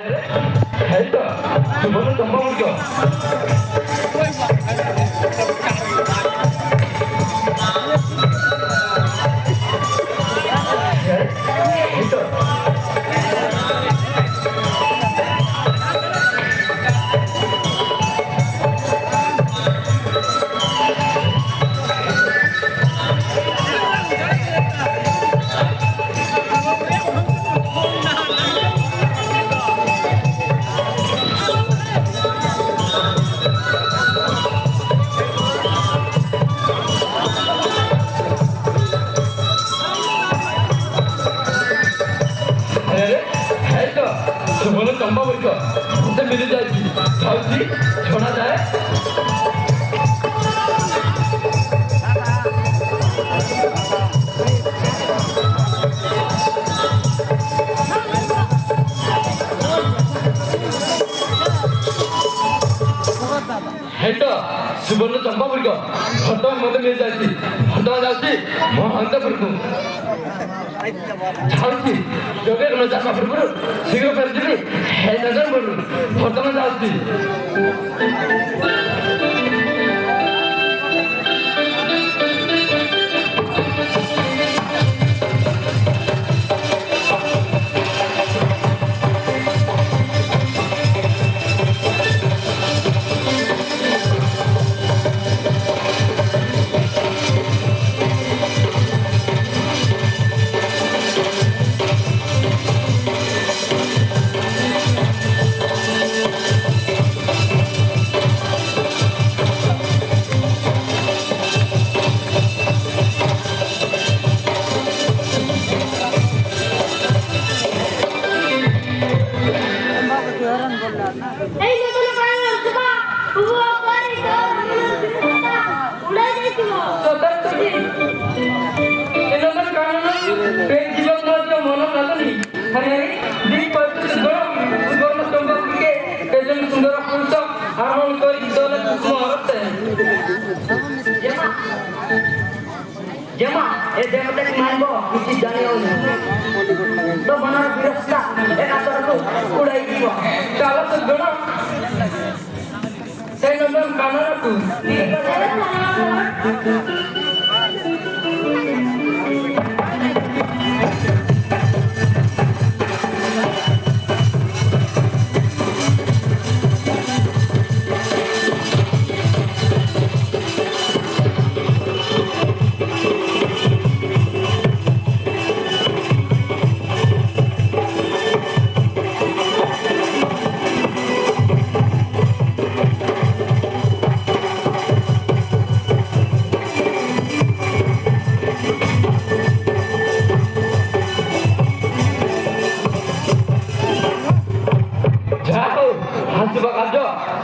है तो सुबह चंपा मुझको है तो सुबह चंपा मुझको हमसे मिल जाएगी जाऊँगी छोड़ा जाए हेटो सुबर्ण चंपा पुरको वर्तमान मत मिल जाती वर्तमान जाती म अन्तपुर को जाती जोगे न जामा पुरपुर शीघ्र फेरदिबी हे नजर बोलु वर्तमान जाती जमा ए देवता की मानबो किसी जाने हो तो बना विरस्ता एक आतर को उड़ाई दियो चलो तो गणो से नंबर कानून को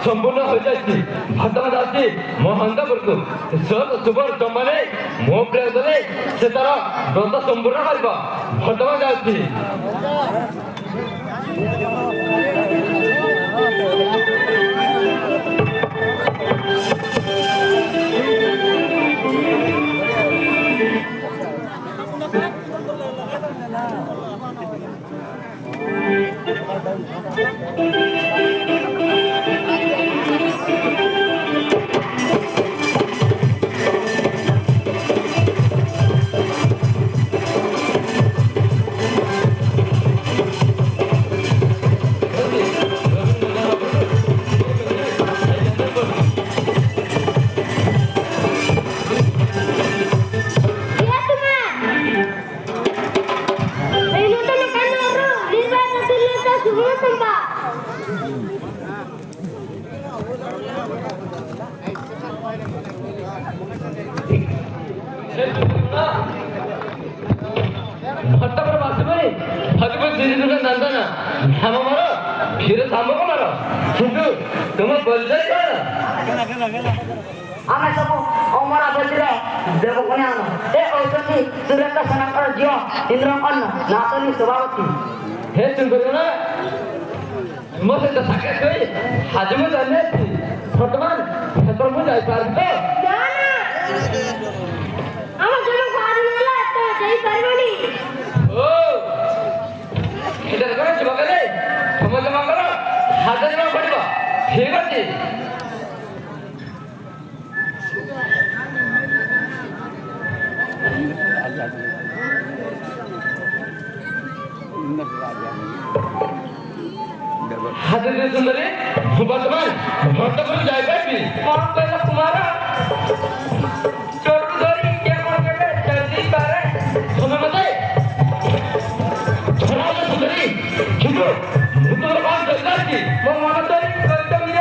संपूर्ण हो जाती भटमा जाती मोहंदा बरकु सर सुपर तमने मो प्रेदले से तारा दंत संपूर्ण करबा भटमा जाती फिर सामो को मारो किंतु तुम परिचय कर आमे सब अमरा बजिर देवकन्या ए औषधि सुरेंद्र सनाकर जियो इंद्रकर्ण नातनी सभावती हे सुंदरना मसे तो साके कोई हाजम जाने वर्तमान क्षेत्र में जाई पार तो ना आम जन फाड़ी वाला तो सही करबनी ओ इधर करो चबगले समझ मांगो ହାତ ଦେବାକୁ ପଡ଼ିବ ଠିକ ଅଛି ହାତ ଦେ ସୁନ୍ଦରୀ ମୁଁ ବର୍ତ୍ତମାନ ଭଟ୍ଟପୁର ଯାଇପାରିବି କଣ କହିଲ କୁମାର ଚୋଟୁ ଧରି କିଏ କଣ କେବେ ଚାଲି ପାରେ ତମେ ମତେ ଛଡ଼ାଉଛ ସୁନ୍ଦରୀ କିନ୍ତୁ ମୁଁ ତମର କଣ କରିପାରିଛି ମୋ ମନ ଧରି କର୍ତ୍ତବ୍ୟ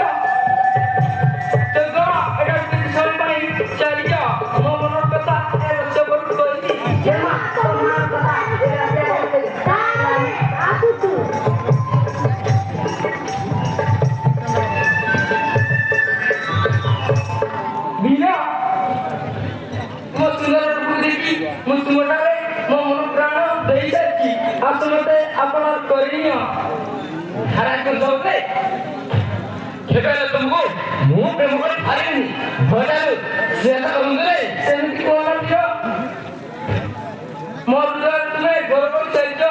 ତେଗ ଏଟା କିଛି ସମୟ ପାଇଁ ଚାଲିଯା ମୋ ମନର କଥା ଏ ରସ୍ୟ କରି କହିବି ଜେମା ତୋ ମନର କଥା ତାହେଲେ ଆସୁଛୁ ବିନା ମୋ ସୁନ୍ଦର ରୂପକୁ ଦେଖି ମୁଁ ତୁମଠାରେ ମୋ ମନ ପ୍ରାଣ ଦେଇସାରିଛି ଆସ ମତେ ଆପଣ କରିନିଅ ହାରାଜ କରିଦେବେ କେବେ ହେଲେ ତୁମକୁ ମୁଁ ପ୍ରେମ କରି ପାରିବିନି ଭୟଟାରୁ ସେ କରନ୍ତିରେ ସେମିତି କୁହନା ଝିଅ ମୋ ହୃଦୟରେ ତୁମେ ଗୌରବ କରି ଚାଲିଛ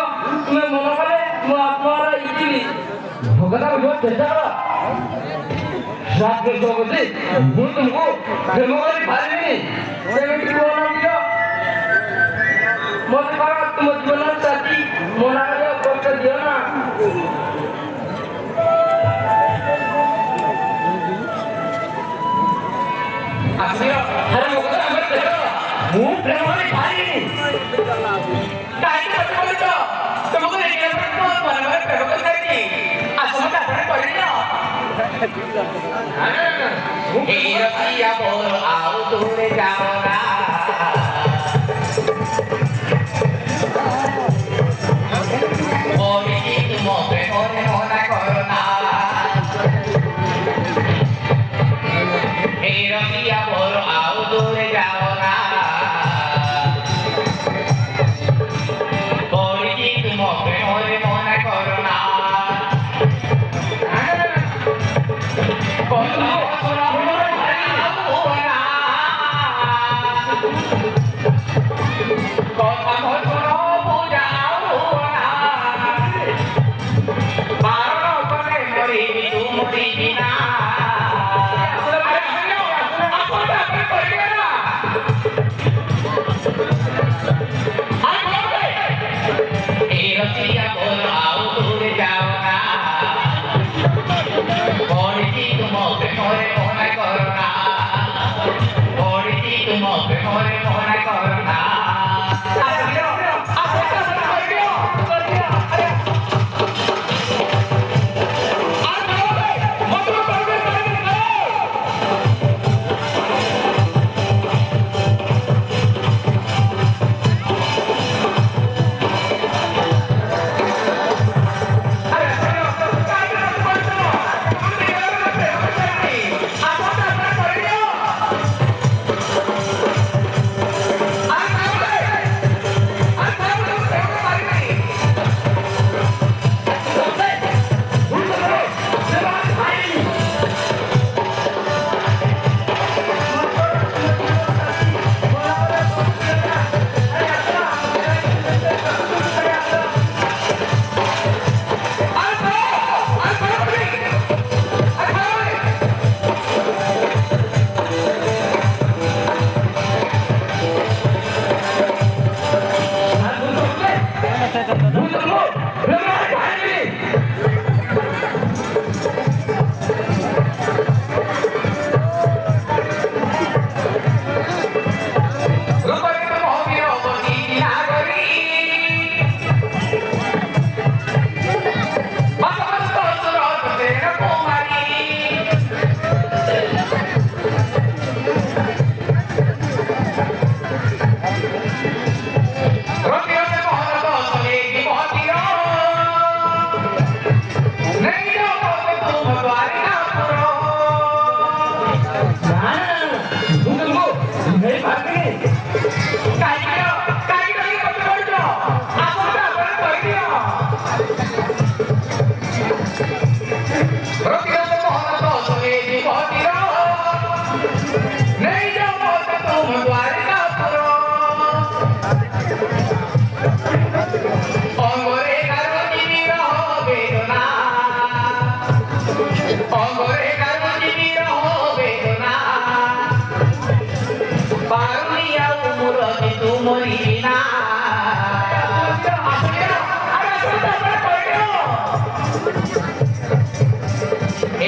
ତୁମେ ମନ କଲେ ମୋ ଆତ୍ମାର ଇଚ୍ଛିବି ଭଗତା ବୁଝିବା ଚେଷ୍ଟା କର ରାଜ କରିଦେବ ମୁଁ ତୁମକୁ ପ୍ରେମ କରି ପାରିବିନି ସେମିତି କୁହନା ଝିଅ ମତେ କର ତୁମ ଜୀବନର ସାଥୀ ମୋ ନାଁରେ କଷ୍ଟ ଦିଅ ନା ଆସିବ ଆରେ ଭଗତା ଆମେ ଦେଖ ମୁଁ ପ୍ରେମ କରି ପାରିବିନି କାହିଁକି କଥା କହୁଛ ତୁମକୁ ଦେଖିଲା ପରେ ମୋ ମନରେ ପ୍ରେମ କରିସାରିଛି ଆସ ମତେ ଆପଣ କରିଦିଅ এই রসিয়া বল আও দূরে যাও না ওই কি মনে মনে মনে করো না এই রসিয়া বল আও দূরে যাও না ওই কি মনে মনে মনে করো না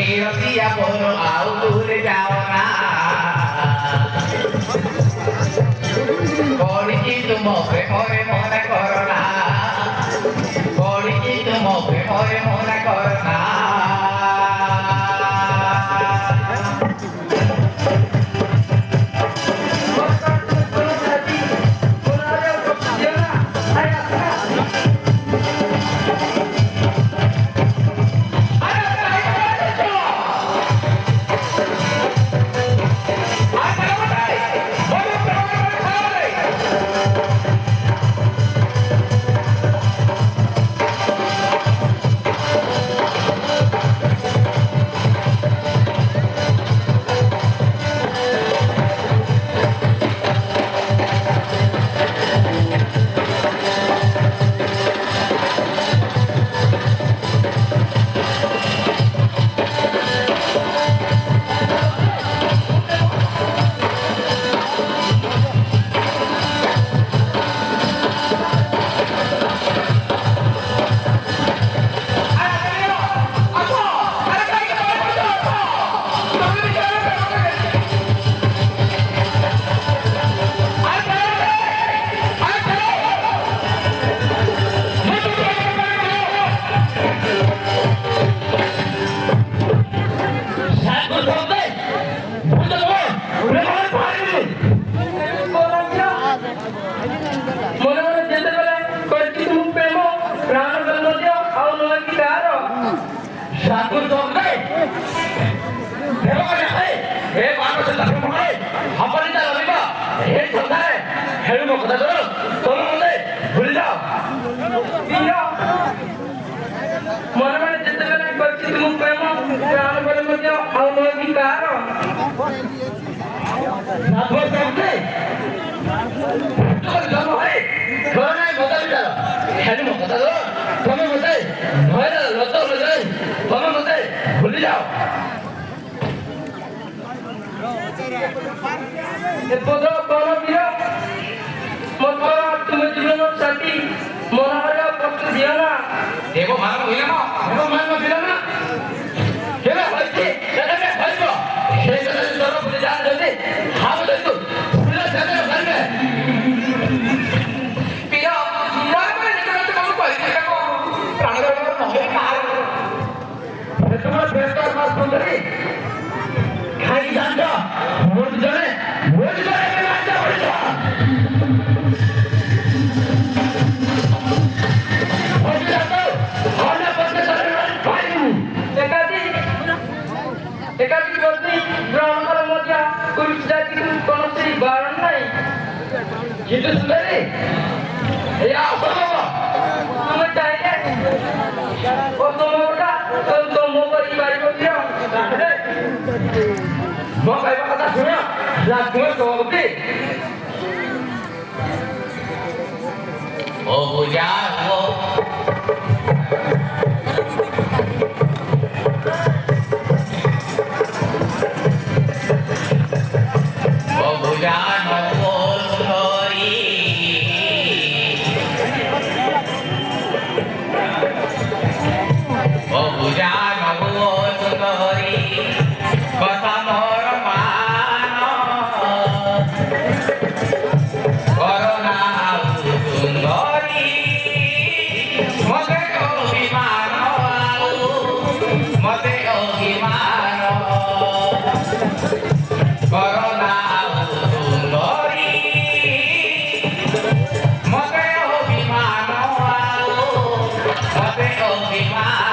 নিরতিয়া বল আউ দূরে যাও না পড়িছি তুম প্রেমরে মনে করো না পড়িছি তুম প্রেমরে মনে করো না মনে মনে যেতেবেলে কইছি তুমি প্রেম প্রাণ জন্ম দিও ଆଉ ନୁହେଁ କି କାହାର ঠাকুর জমবে দেবকে দেখাই হে মানুষ তাকে মনে আপনি তা রবিবা হে সন্ধ্যায় হেলু ମୋ କଥା ଶୁଣ ତମେ ମତେ ଭୁଲି ଯାଅ ପ୍ରିୟ ମନେ ମନେ ଯେତେବେଳେ କଇছি তুমি ପ୍ରେମ ପ୍ରାଣ ଜନ୍ମ ଦିଅ ଆଉ ନୁହେଁ କି କାହାର ঠাকুর জমবে তোর জন্ম হয় তোর নাই মজা বিচার হেলু ମୋ କଥା ଶୁଣ ତମେ ମତେ ଭୟ ଲତ ଲଗାଇ ତମେ ମତେ ଭୁଲି ଯାଅ এপদ কোন প্রিয় মতো তুমি জীবন সাথী মনে হয় কষ্ট দিও না দেব মান হইল না দেব মান হইল না কেবে হইছে কেবে হইব সেই কথা তোর ভুলি যা যদি হাব দইতো ভুলে যাবে পারবে পিরা মনে মনে যেতে তুমি কইছি দেখো প্রাণ জন্ম নহলে কার তোমার বেস্টার মাস সুন্দরী খাই জানতো মোর জনে রাজা হইছ হইছ তো হলে পথে চলে পাইবু একাধিক বলতে ব্রাহ্মণের মধ্যে কুরুষ জাতি কোনসি বারণ নাই কিন্তু সুন্দরী এই অসম্ভব তুমি চাইলে অসম্ভবটা সম্ভব করি পারিব প্রিয় ମୋ କହିବା କଥା ଶୁଣ ଲାଗୁମ ସଭାପତି ও বুঝা ও বুঝা নবী ও বুঝা নবী কথা মোর মান করোনা সুন্দরী মতে অভিমান মতে অভিমান করোনা সুন্দরী মতে অভিমান মতে অভিমান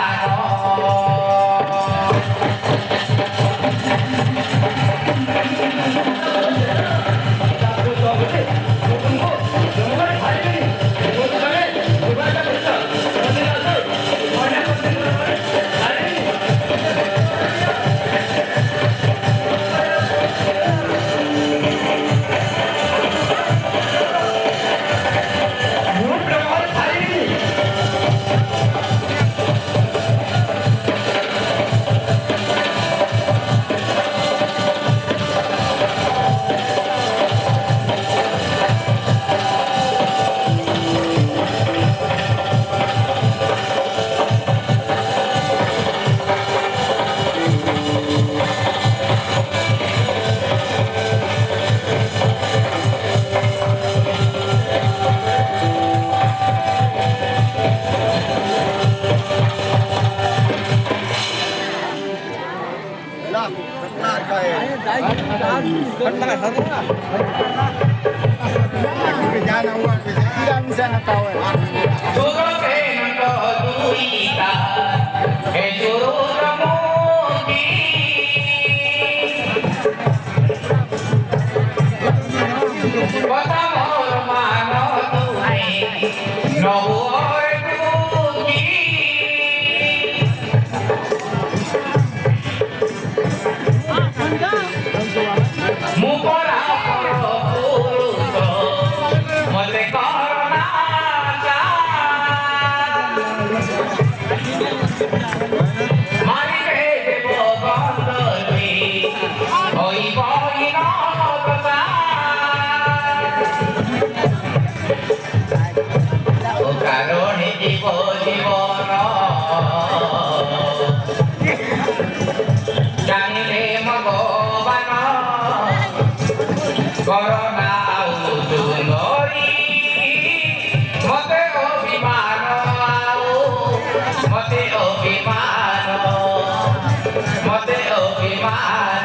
Thank you. Suruh kena duita, suruh ramudi. Kota Mormano Tuhan, no ordugi. Mupora puruto, mole korona sa. Mari ke bogondoli, oi boy no kasa. O karone জীবন জানিলে ভগবান করোনা উদুলরি মতে অভিমান মতে অভিমান মতে অভিমান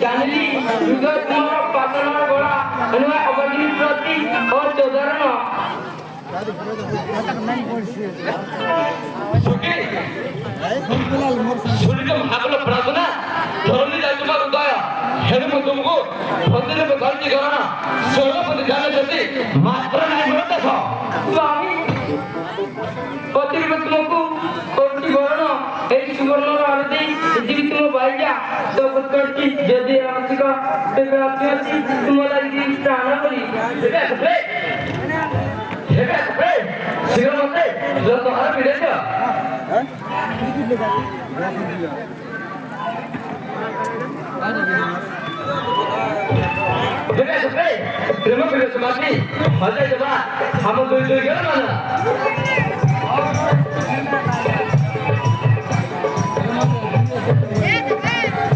जानली युगर कुमार पाटणार गोळा आणि अवधी प्रति और चौधरण सुखी सुनिके महाबल प्रार्थना धरणी जाय तुम्हार उदय हेनु म तुमको भक्तिले गल्ती गरना सोलपति जाने जति मात्र नाही म्हणत छ स्वामी पति तुमको कोटी गरण এই সুবর্ণ আরতি জীবিত তুম বাইজা তো করছি যদি আছিকা তেবে আছে তোমার এই প্রাণ করি हेबे सिगर मते जो तोहर मिले छ हेबे प्रेम मिले छ माती मजे जबा हम दुई दुई गन माना